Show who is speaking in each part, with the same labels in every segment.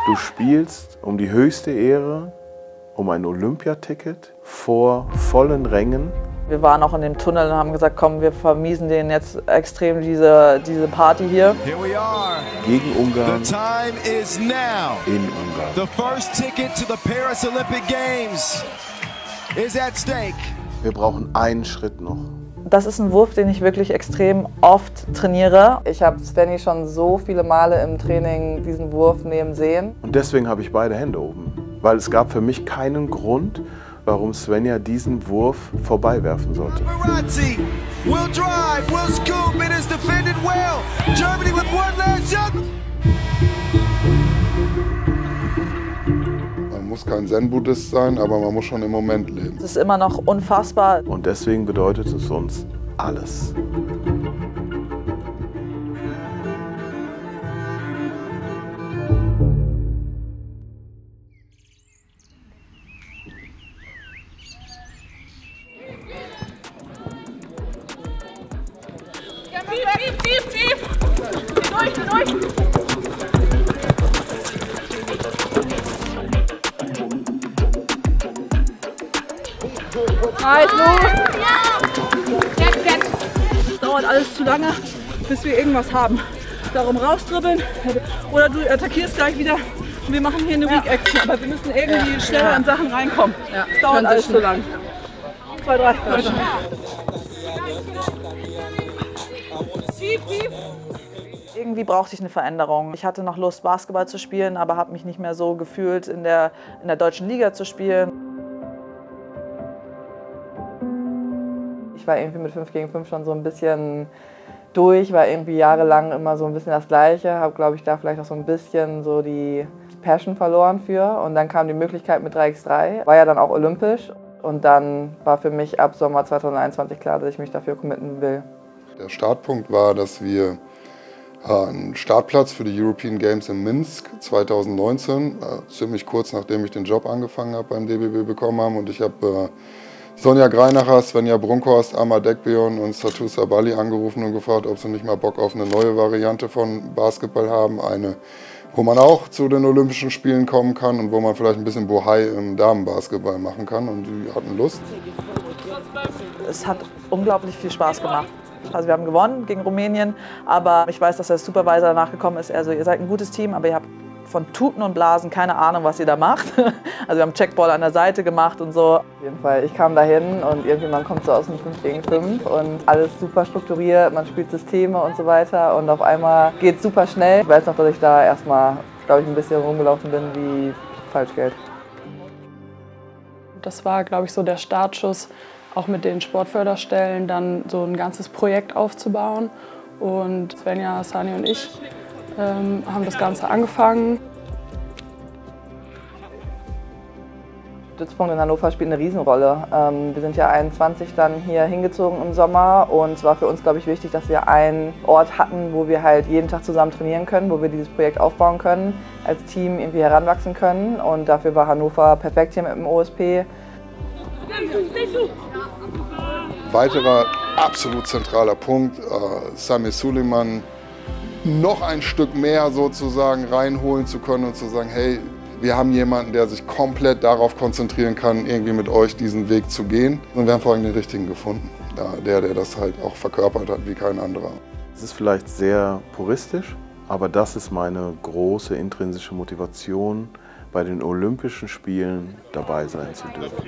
Speaker 1: Du spielst um die höchste Ehre, um ein Olympiaticket vor vollen Rängen.
Speaker 2: Wir waren auch in dem Tunnel und haben gesagt, komm, wir vermiesen denen jetzt extrem diese Party hier.
Speaker 1: Gegen Ungarn.
Speaker 3: The time is now.
Speaker 1: In Ungarn.
Speaker 3: The first ticket to the Paris Olympic Games is at stake.
Speaker 1: Wir brauchen einen Schritt noch.
Speaker 2: Das ist ein Wurf, den ich wirklich extrem oft trainiere. Ich habe Svenny schon so viele Male im Training diesen Wurf nehmen sehen.
Speaker 1: Und deswegen habe ich beide Hände oben. Weil es gab für mich keinen Grund, warum Svenja diesen Wurf vorbeiwerfen sollte.
Speaker 3: Will drive, will scoop, it is defended well. Germany with one last shot.
Speaker 4: Man muss kein Zen-Buddhist sein, aber man muss schon im Moment leben.
Speaker 2: Es ist immer noch unfassbar.
Speaker 1: Und deswegen bedeutet es uns alles.
Speaker 5: Tief! Geh durch!
Speaker 6: Halt, los! Es dauert alles zu lange, bis wir irgendwas haben. Darum rausdribbeln oder du attackierst gleich wieder und wir machen hier eine Weak Action. Aber wir müssen irgendwie schneller in Sachen reinkommen. Es dauert alles zu lang. 2, 3,
Speaker 2: Irgendwie brauchte ich eine Veränderung. Ich hatte noch Lust, Basketball zu spielen, aber habe mich nicht mehr so gefühlt, in der deutschen Liga zu spielen. Ich war irgendwie mit 5 gegen 5 schon so ein bisschen durch, war irgendwie jahrelang immer so ein bisschen das Gleiche. Habe, glaube ich, da vielleicht auch so ein bisschen so die Passion verloren für. Und dann kam die Möglichkeit mit 3x3, war ja dann auch olympisch. Und dann war für mich ab Sommer 2021 klar, dass ich mich dafür committen will.
Speaker 4: Der Startpunkt war, dass wir einen Startplatz für die European Games in Minsk 2019, ziemlich kurz nachdem ich den Job angefangen habe beim DBB, bekommen haben. Und ich habe Sonja Greinacher, Svenja Brunckhorst, Amar Dekbion und Satu Sabali angerufen und gefragt, ob sie nicht mal Bock auf eine neue Variante von Basketball haben. Eine, wo man auch zu den Olympischen Spielen kommen kann und wo man vielleicht ein bisschen Bohai im Damenbasketball machen kann. Und die hatten Lust.
Speaker 2: Es hat unglaublich viel Spaß gemacht. Also wir haben gewonnen gegen Rumänien, aber ich weiß, dass der Supervisor danach gekommen ist. Also ihr seid ein gutes Team, aber ihr habt von Tuten und Blasen keine Ahnung, was ihr da macht. Also wir haben Checkball an der Seite gemacht und so. Auf jeden Fall, ich kam da hin und irgendwie man kommt so aus dem 5 gegen 5 und alles super strukturiert, man spielt Systeme und so weiter und auf einmal geht es super schnell. Ich weiß noch, dass ich da erstmal, glaube ich, ein bisschen rumgelaufen bin wie Falschgeld.
Speaker 7: Das war, glaube ich, so der Startschuss, auch mit den Sportförderstellen dann so ein ganzes Projekt aufzubauen. Und Svenja, Sani und ich haben das Ganze angefangen.
Speaker 2: Stützpunkt in Hannover spielt eine Riesenrolle. Wir sind ja 21 dann hier hingezogen im Sommer und es war für uns, glaube ich, wichtig, dass wir einen Ort hatten, wo wir halt jeden Tag zusammen trainieren können, wo wir dieses Projekt aufbauen können, als Team irgendwie heranwachsen können und dafür war Hannover perfekt hier mit dem OSP.
Speaker 4: Weiterer absolut zentraler Punkt, Samir Suliman noch ein Stück mehr sozusagen reinholen zu können und zu sagen, hey, wir haben jemanden, der sich komplett darauf konzentrieren kann, irgendwie mit euch diesen Weg zu gehen. Und wir haben vor allem den richtigen gefunden, der das halt auch verkörpert hat wie kein anderer.
Speaker 1: Es ist vielleicht sehr puristisch, aber das ist meine große intrinsische Motivation, bei den Olympischen Spielen dabei sein zu dürfen.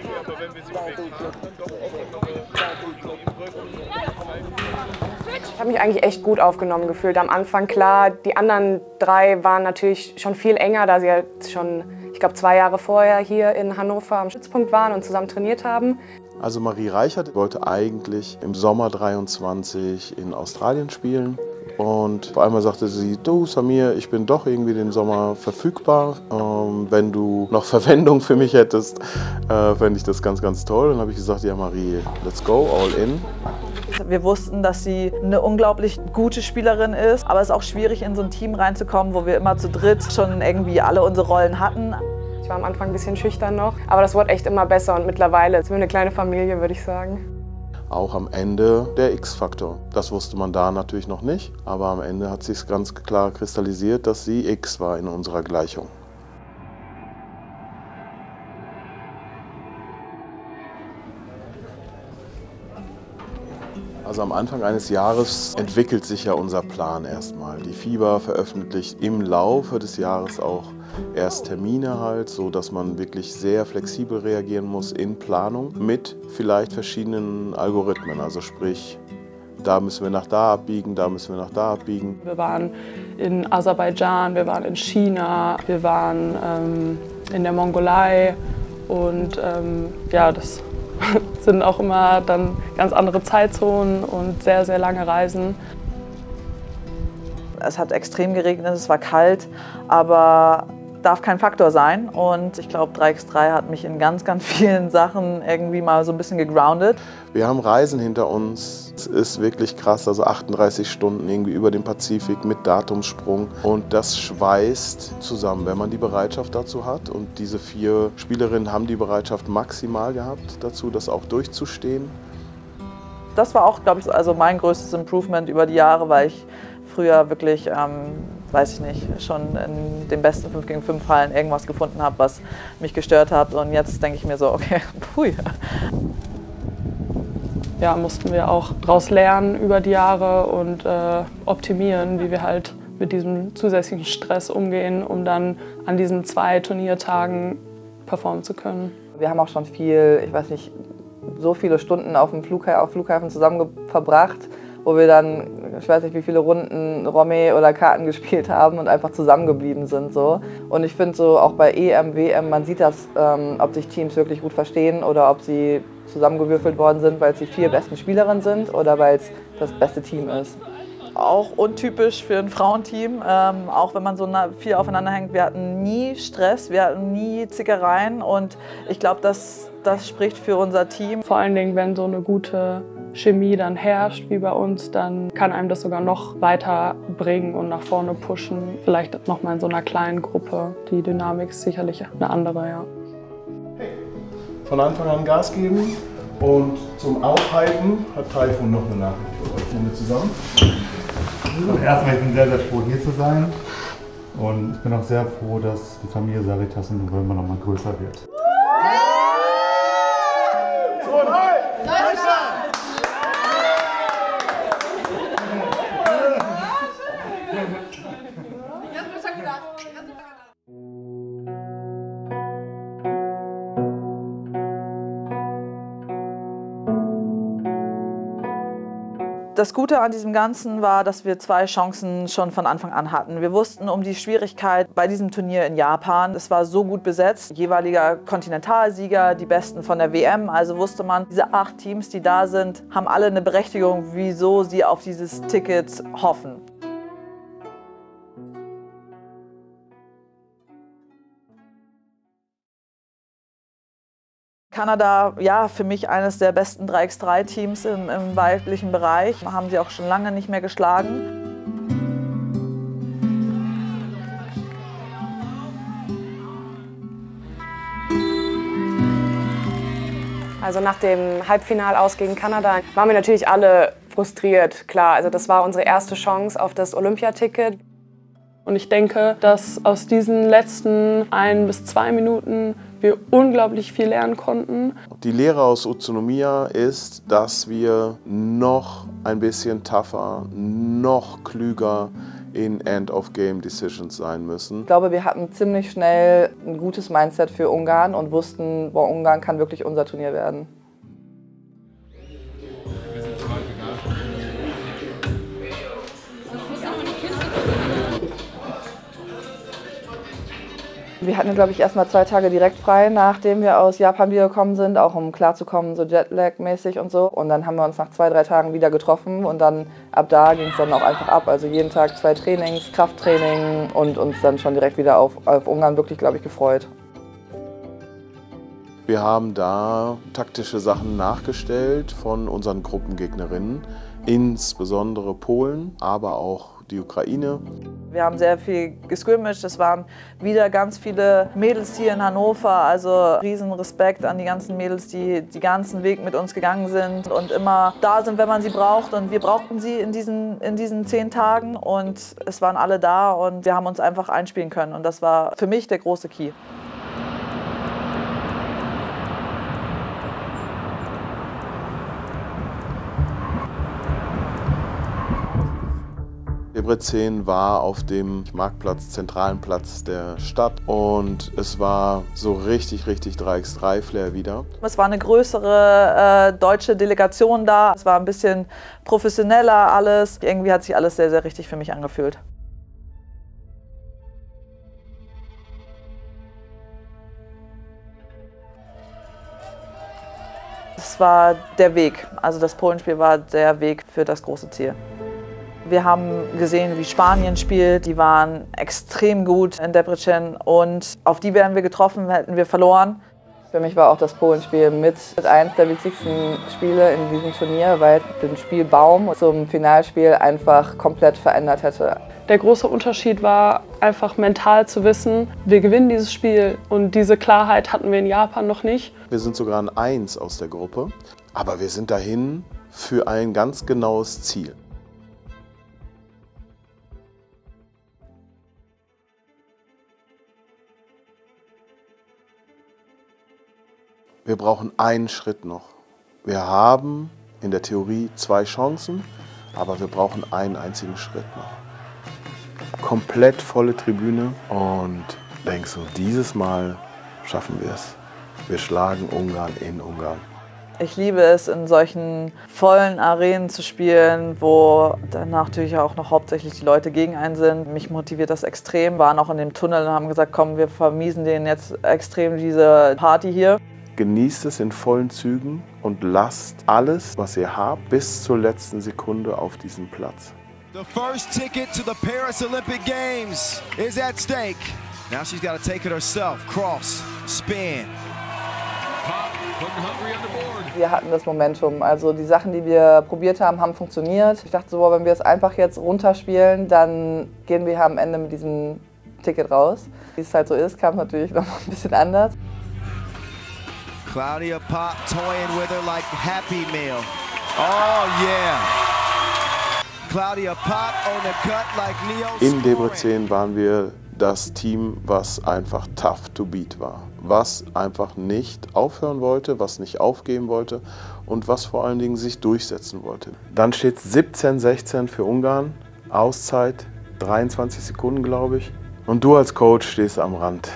Speaker 8: Ich habe mich eigentlich echt gut aufgenommen gefühlt. Am Anfang, klar, die anderen 3 waren natürlich schon viel enger, da sie halt schon, ich glaube, 2 Jahre vorher hier in Hannover am Stützpunkt waren und zusammen trainiert haben.
Speaker 1: Also Marie Reichert wollte eigentlich im Sommer 23 in Australien spielen. Und auf einmal sagte sie, du Samir, ich bin doch irgendwie den Sommer verfügbar. Wenn du noch Verwendung für mich hättest, fände ich das ganz, ganz toll. Dann habe ich gesagt, ja Marie, let's go, all in.
Speaker 2: Wir wussten, dass sie eine unglaublich gute Spielerin ist, aber es ist auch schwierig, in so ein Team reinzukommen, wo wir immer zu dritt schon irgendwie alle unsere Rollen hatten.
Speaker 8: Ich war am Anfang ein bisschen schüchtern noch, aber das wurde echt immer besser und mittlerweile sind wir eine kleine Familie, würde ich sagen.
Speaker 1: Auch am Ende der X-Faktor. Das wusste man da natürlich noch nicht, aber am Ende hat sich ganz klar kristallisiert, dass sie X war in unserer Gleichung. Also am Anfang eines Jahres entwickelt sich ja unser Plan erstmal. Die FIBA veröffentlicht im Laufe des Jahres auch erst Termine halt, so dass man wirklich sehr flexibel reagieren muss in Planung mit vielleicht verschiedenen Algorithmen. Also sprich, da müssen wir nach da abbiegen, da müssen wir nach da abbiegen.
Speaker 7: Wir waren in Aserbaidschan, wir waren in China, wir waren in der Mongolei und ja, das sind auch immer dann ganz andere Zeitzonen und sehr, sehr lange Reisen.
Speaker 2: Es hat extrem geregnet, es war kalt, aber darf kein Faktor sein. Und ich glaube, 3x3 hat mich in ganz, ganz vielen Sachen irgendwie mal so ein bisschen gegroundet.
Speaker 1: Wir haben Reisen hinter uns. Es ist wirklich krass, also 38 Stunden irgendwie über den Pazifik mit Datumssprung. Und das schweißt zusammen, wenn man die Bereitschaft dazu hat. Und diese 4 Spielerinnen haben die Bereitschaft maximal gehabt dazu, das auch durchzustehen.
Speaker 2: Das war auch, glaube ich, also mein größtes Improvement über die Jahre, weil ich früher wirklich, weiß ich nicht, schon in den besten 5 gegen 5 Hallen irgendwas gefunden habe, was mich gestört hat. Und jetzt denke ich mir so, okay, pui.
Speaker 7: Ja, mussten wir auch daraus lernen über die Jahre und optimieren, wie wir halt mit diesem zusätzlichen Stress umgehen, um dann an diesen 2 Turniertagen performen zu können.
Speaker 2: Wir haben auch schon viel, ich weiß nicht, so viele Stunden auf Flughafen zusammen verbracht, wo wir dann, ich weiß nicht, wie viele Runden Romme oder Karten gespielt haben und einfach zusammengeblieben sind. So. Und ich finde so auch bei EM, WM, man sieht das, ob sich Teams wirklich gut verstehen oder ob sie zusammengewürfelt worden sind, weil es die 4 besten Spielerinnen sind oder weil es das beste Team ist. Auch untypisch für ein Frauenteam, auch wenn man so viel aufeinander hängt. Wir hatten nie Stress, wir hatten nie Zickereien und ich glaube, das spricht für unser Team.
Speaker 7: Vor allen Dingen, wenn so eine gute Chemie dann herrscht, wie bei uns, dann kann einem das sogar noch weiter bringen und nach vorne pushen. Vielleicht noch mal in so einer kleinen Gruppe. Die Dynamik ist sicherlich eine andere, ja.
Speaker 1: Von Anfang an Gas geben und zum Aufhalten hat Taifun noch eine Nachricht für euch. Nehmen wir zusammen.
Speaker 9: Also erstmal, ich bin sehr, sehr froh, hier zu sein. Und ich bin auch sehr froh, dass die Familie Saritas in November noch mal größer wird.
Speaker 2: Das Gute an diesem Ganzen war, dass wir 2 Chancen schon von Anfang an hatten. Wir wussten um die Schwierigkeit bei diesem Turnier in Japan. Es war so gut besetzt, jeweiliger Kontinentalsieger, die Besten von der WM. Also wusste man, diese 8 Teams, die da sind, haben alle eine Berechtigung, wieso sie auf dieses Ticket hoffen. Kanada, ja, für mich eines der besten 3x3-Teams im weiblichen Bereich. Haben sie auch schon lange nicht mehr geschlagen.
Speaker 8: Also nach dem Halbfinalaus gegen Kanada waren wir natürlich alle frustriert, klar. Also das war unsere erste Chance auf das Olympiaticket.
Speaker 7: Und ich denke, dass aus diesen letzten 1 bis 2 Minuten wir unglaublich viel lernen konnten.
Speaker 1: Die Lehre aus Utsunomiya ist, dass wir noch ein bisschen tougher, noch klüger in End-of-Game-Decisions sein müssen.
Speaker 2: Ich glaube, wir hatten ziemlich schnell ein gutes Mindset für Ungarn und wussten, boah, Ungarn kann wirklich unser Turnier werden. Wir hatten, glaube ich, erst mal 2 Tage direkt frei, nachdem wir aus Japan wiedergekommen sind, auch um klarzukommen, so Jetlag-mäßig und so. Und dann haben wir uns nach 2, 3 Tagen wieder getroffen und dann ab da ging es dann auch einfach ab. Also jeden Tag 2 Trainings, Krafttraining und uns dann schon direkt wieder auf Ungarn wirklich, glaube ich, gefreut.
Speaker 1: Wir haben da taktische Sachen nachgestellt von unseren Gruppengegnerinnen, insbesondere Polen, aber auch die Ukraine.
Speaker 2: Wir haben sehr viel gesquimmished, es waren wieder ganz viele Mädels hier in Hannover, also riesen Respekt an die ganzen Mädels, die den ganzen Weg mit uns gegangen sind und immer da sind, wenn man sie braucht, und wir brauchten sie in diesen 10 Tagen und es waren alle da und wir haben uns einfach einspielen können und das war für mich der große Key.
Speaker 1: Debre 10 war auf dem Marktplatz, zentralen Platz der Stadt und es war so richtig 3x3-Flair wieder.
Speaker 2: Es war eine größere deutsche Delegation da, es war ein bisschen professioneller alles. Irgendwie hat sich alles sehr richtig für mich angefühlt. Es war der Weg, also das Polenspiel war der Weg für das große Ziel. Wir haben gesehen, wie Spanien spielt, die waren extrem gut in Debrecen und auf die wären wir getroffen, hätten wir verloren. Für mich war auch das Polenspiel mit eines der wichtigsten Spiele in diesem Turnier, weil den Spielbaum zum Finalspiel einfach komplett verändert hätte.
Speaker 7: Der große Unterschied war einfach mental zu wissen, wir gewinnen dieses Spiel und diese Klarheit hatten wir in Japan noch nicht.
Speaker 1: Wir sind sogar ein 1 aus der Gruppe, aber wir sind dahin für ein ganz genaues Ziel. Wir brauchen einen Schritt noch. Wir haben in der Theorie 2 Chancen, aber wir brauchen einen einzigen Schritt noch. Komplett volle Tribüne und denkst du, dieses Mal schaffen wir es. Wir schlagen Ungarn in Ungarn.
Speaker 2: Ich liebe es, in solchen vollen Arenen zu spielen, wo dann natürlich auch noch hauptsächlich die Leute gegen einen sind. Mich motiviert das extrem. Wir waren auch in dem Tunnel und haben gesagt, komm, wir vermiesen denen jetzt extrem diese Party hier.
Speaker 1: Genießt es in vollen Zügen und lasst alles, was ihr habt, bis zur letzten Sekunde auf diesem Platz.
Speaker 3: The first ticket to the Paris Olympic Games is at stake. Now she's got to take it herself. Cross, spin.
Speaker 2: Wir hatten das Momentum, also die Sachen, die wir probiert haben, haben funktioniert. Ich dachte so, wenn wir es einfach jetzt runterspielen, dann gehen wir am Ende mit diesem Ticket raus. Wie es halt so ist, kam es natürlich noch ein bisschen anders.
Speaker 3: Claudia Pop toying with her like Happy Meal. Oh yeah. Claudia Pop on the cut like Neo.
Speaker 1: In Debrecen waren wir das Team, was einfach tough to beat war. Was einfach nicht aufhören wollte, was nicht aufgeben wollte und was vor allen Dingen sich durchsetzen wollte. Dann steht 17:16 für Ungarn, Auszeit, 23 Sekunden glaube ich. Und du als Coach stehst am Rand.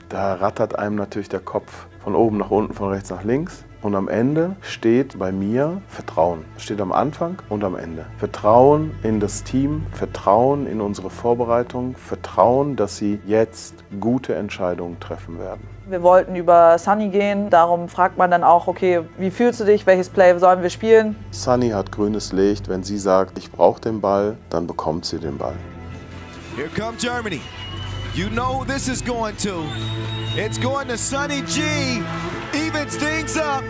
Speaker 1: Da rattert einem natürlich der Kopf von oben nach unten, von rechts nach links. Und am Ende steht bei mir Vertrauen. Steht am Anfang und am Ende. Vertrauen in das Team, Vertrauen in unsere Vorbereitung, Vertrauen, dass sie jetzt gute Entscheidungen treffen werden.
Speaker 2: Wir wollten über Sunny gehen, darum fragt man dann auch, okay, wie fühlst du dich, welches Play sollen wir spielen?
Speaker 1: Sunny hat grünes Licht, wenn sie sagt, ich brauche den Ball, dann bekommt sie den Ball.
Speaker 3: Here comes Germany. You know who this is going to. It's going to Sunny G. Evens things up.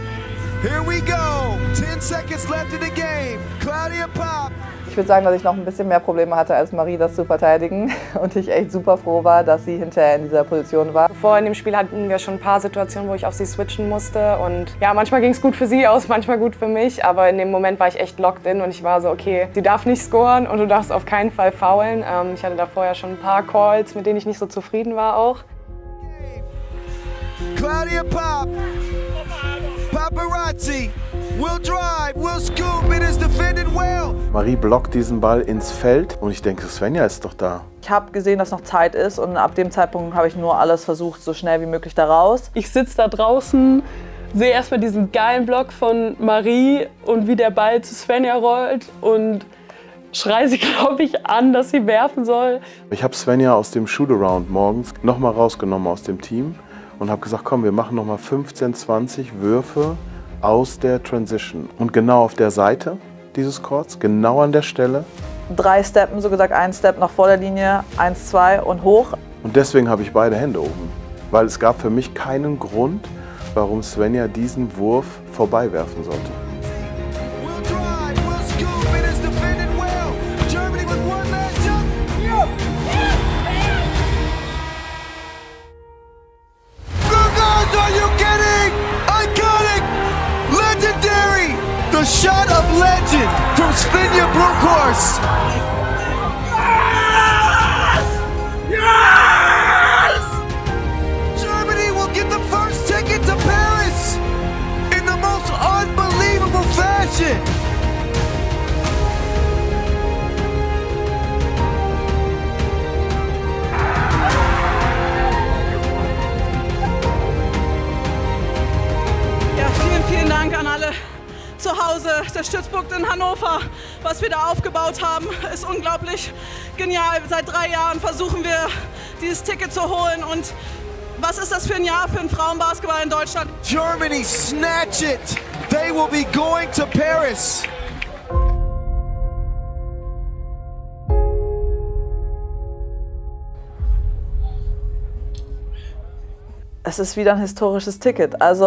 Speaker 3: Here we go. 10 seconds left in the game. Claudia Pop.
Speaker 2: Ich würde sagen, dass ich noch ein bisschen mehr Probleme hatte als Marie, das zu verteidigen. Und ich echt super froh war, dass sie hinterher in dieser Position war.
Speaker 8: Vor in dem Spiel hatten wir schon ein paar Situationen, wo ich auf sie switchen musste. Und ja, manchmal ging es gut für sie aus, manchmal gut für mich. Aber in dem Moment war ich echt locked in und ich war so, okay, sie darf nicht scoren und du darfst auf keinen Fall foulen. Ich hatte da vorher schon ein paar Calls, mit denen ich nicht so zufrieden war auch.
Speaker 3: Claudia Pop. Paparazzi. Will drive, will scoop, it is defended well.
Speaker 1: Marie blockt diesen Ball ins Feld und ich denke, Svenja ist doch da.
Speaker 2: Ich habe gesehen, dass noch Zeit ist und ab dem Zeitpunkt habe ich nur alles versucht, so schnell wie möglich da raus.
Speaker 7: Ich sitze da draußen, sehe erstmal diesen geilen Block von Marie und wie der Ball zu Svenja rollt und schreie sie, glaube ich, an, dass sie werfen soll.
Speaker 1: Ich habe Svenja aus dem Shootaround morgens nochmal rausgenommen aus dem Team und habe gesagt, komm, wir machen nochmal 15, 20 Würfe aus der Transition. Und genau auf der Seite dieses Courts, genau an der Stelle.
Speaker 2: 3 Steppen, so gesagt, 1 Step noch vor der Linie, 1, 2 und hoch.
Speaker 1: Und deswegen habe ich beide Hände oben. Weil es gab für mich keinen Grund, warum Svenja diesen Wurf vorbei werfen sollte.
Speaker 3: The shot of legend from Svenja Brunckhorst. Yes! Germany will get the first ticket to Paris in the most unbelievable fashion.
Speaker 6: ausgespuckt in Hannover. Was wir da aufgebaut haben, ist unglaublich genial. Seit 3 Jahren versuchen wir, dieses Ticket zu holen. Und was ist das für ein Jahr für den Frauenbasketball in Deutschland?
Speaker 3: Germany snatch it. They will be going to Paris.
Speaker 2: Es ist wieder ein historisches Ticket. Also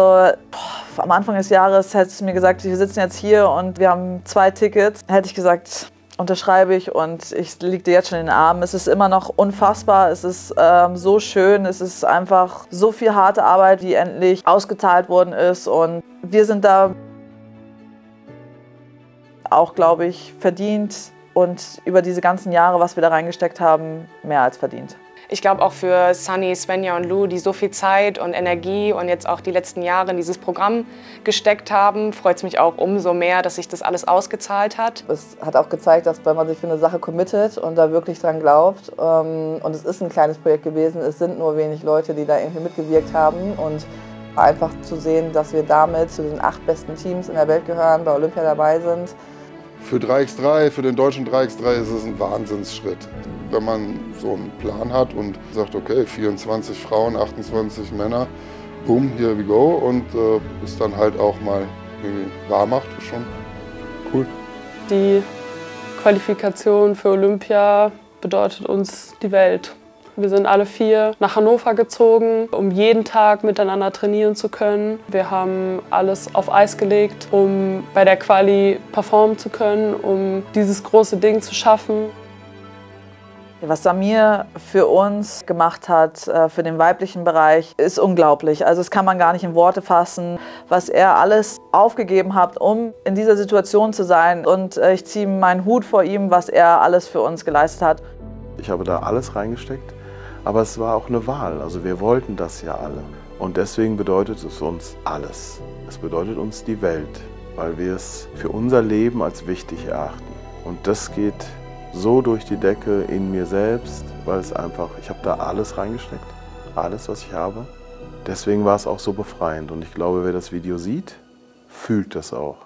Speaker 2: am Anfang des Jahres hättest du mir gesagt, wir sitzen jetzt hier und wir haben 2 Tickets. Hätte ich gesagt, unterschreibe ich und ich liege dir jetzt schon in den Armen. Es ist immer noch unfassbar, es ist so schön, es ist einfach so viel harte Arbeit, die endlich ausgezahlt worden ist. Und wir sind da auch, glaube ich, verdient und über diese ganzen Jahre, was wir da reingesteckt haben, mehr als verdient.
Speaker 8: Ich glaube auch für Sunny, Svenja und Lou, die so viel Zeit und Energie und jetzt auch die letzten Jahre in dieses Programm gesteckt haben, freut es mich auch umso mehr, dass sich das alles ausgezahlt hat.
Speaker 2: Es hat auch gezeigt, dass wenn man sich für eine Sache committet und da wirklich dran glaubt, und es ist ein kleines Projekt gewesen, es sind nur wenig Leute, die da irgendwie mitgewirkt haben, und einfach zu sehen, dass wir damit zu den 8 besten Teams in der Welt gehören, bei Olympia dabei sind.
Speaker 4: Für 3x3, für den deutschen 3x3 ist es ein Wahnsinnsschritt. Wenn man so einen Plan hat und sagt, okay, 24 Frauen, 28 Männer, boom, here we go, und es dann halt auch mal irgendwie wahr macht, ist schon cool.
Speaker 7: Die Qualifikation für Olympia bedeutet uns die Welt. Wir sind alle 4 nach Hannover gezogen, um jeden Tag miteinander trainieren zu können. Wir haben alles auf Eis gelegt, um bei der Quali performen zu können, um dieses große Ding zu schaffen.
Speaker 2: Was Samir für uns gemacht hat, für den weiblichen Bereich, ist unglaublich. Also das kann man gar nicht in Worte fassen, was er alles aufgegeben hat, um in dieser Situation zu sein. Und ich ziehe meinen Hut vor ihm, was er alles für uns geleistet hat.
Speaker 1: Ich habe da alles reingesteckt, aber es war auch eine Wahl. Also wir wollten das ja alle. Und deswegen bedeutet es uns alles. Es bedeutet uns die Welt, weil wir es für unser Leben als wichtig erachten. Und das geht so durch die Decke in mir selbst, weil es einfach, ich habe da alles reingesteckt, alles, was ich habe. Deswegen war es auch so befreiend, und ich glaube, wer das Video sieht, fühlt das auch.